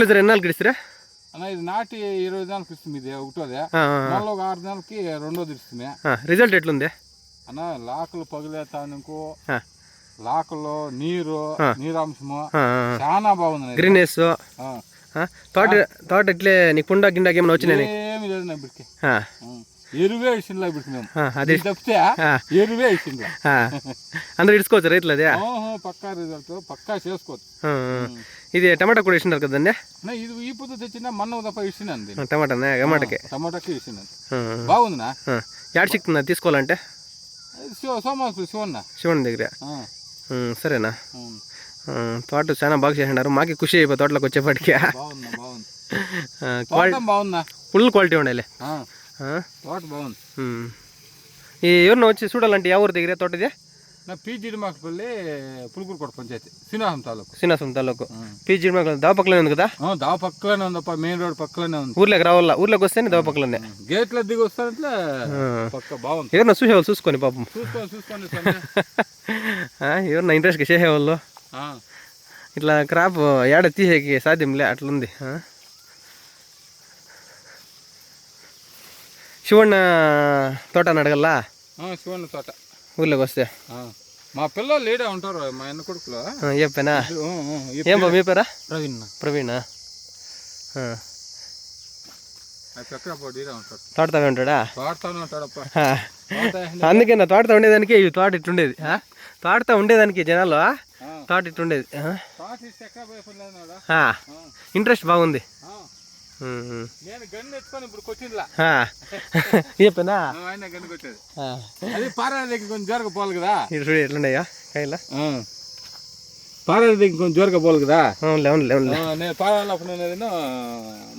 ఎన్ని నెలలు ఇస్తారా అన్న? ఇది నాటి 20 నెలలకు ఇస్తుంది. ఇది ఒకటోదే, మళ్ళీ ఒక 6 నెలలకి రెండోది ఇస్తుంది. రిజల్ట్ ఎట్లుంది అన్న? లాకులు పగిలేతానుకో, లాకుల్లో నీరాంశము చాలా బాగుంది. గ్రీనెస్ తోట ఇట్లే నీకు పుండా గిండాకి ఏమైనా వచ్చినాయి? ఏమి లేదు నా బిడ్డకి. ఎరువే ఇచ్చిండ్లా బిడ్డకి మేము. అది తప్పితే ఎరువే ఇచ్చిండ్లా. అందరూ ఇడుచుకోవచ్చు రైతులు అదే పక్కా రిజల్ట్, పక్కా చేసుకోవచ్చు. ఇది టమాటా కూడా ఇచ్చినారు కదండి? ఇది ఈ పొద్దు తెచ్చిన మన్న తప్ప ఇచ్చినాను. టమాటాకి ఇచ్చినాను. బాగుందినా? యాడ్ సిక్తుందా తీసుకోవాలంటే? శివన్ దగ్గర. సరేనా? తోట చాలా బాగా చేసినారు. మాకే ఖుషి అయిపోయి తోటలోకి వచ్చేప్పటికి. ఫుల్ క్వాలిటీ ఉండాలి. ఎవరిన వచ్చి చూడాలంటే ఎవరి దగ్గర తోట ఇది? పీజిడిమాకపల్లి పులుకూరుకోట పంచాయతీ, శ్రీనివాసం తాలూకు. పీజిడిమాకపల్లి దావ పక్కనే ఉంది కదా? దావ పక్కలోనే ఉందప్ప, మెయిన్ రోడ్ పక్కలోనే ఉంది. ఊర్లోకి రావాలా? ఊర్లోకి వస్తేనే దావ పక్కలోనే. గేట్లో దిగి వస్తానంటే పక్క బాగుంది. ఎవరన్నా చూసేవాళ్ళు చూసుకొని పాపం. చూసుకొని ఎవరన్నా ఇంట్రెస్ట్గా చేసేవాళ్ళు. ఇట్లా క్రాప్ ఏడ తీసేకి సాధ్యంలే, అట్లుంది. శివಣ್ణ తోట అని అడగల్లా? శివಣ್ణ తోట ఊర్లోకి వస్తే మా పిల్లలు లేడే ఉంటారు, మా అన్న కొడుకులు. చెప్పానా? ఏం బా మీ పేరా? ప్రవీణ్. తోటతానే ఉంటాడా? అందుకే నా తోటతో ఉండేదానికి ఈ తోట ఇట్టుండేది. తోటతో ఉండేదానికి జనాలు తోట ఇట్టుండేది. ఇంట్రెస్ట్ బాగుంది. చెప్పనా? కొంచెం జ్వరగా పోవాలి కదా. ఎట్లున్నాయా కాయలా? పారాల దగ్గర కొంచెం జ్వరగా పోవాలి కదా. నేను పారాలప్పుడు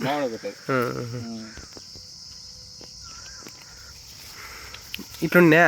మామిడి పెట్టేది ఇట్లుండే.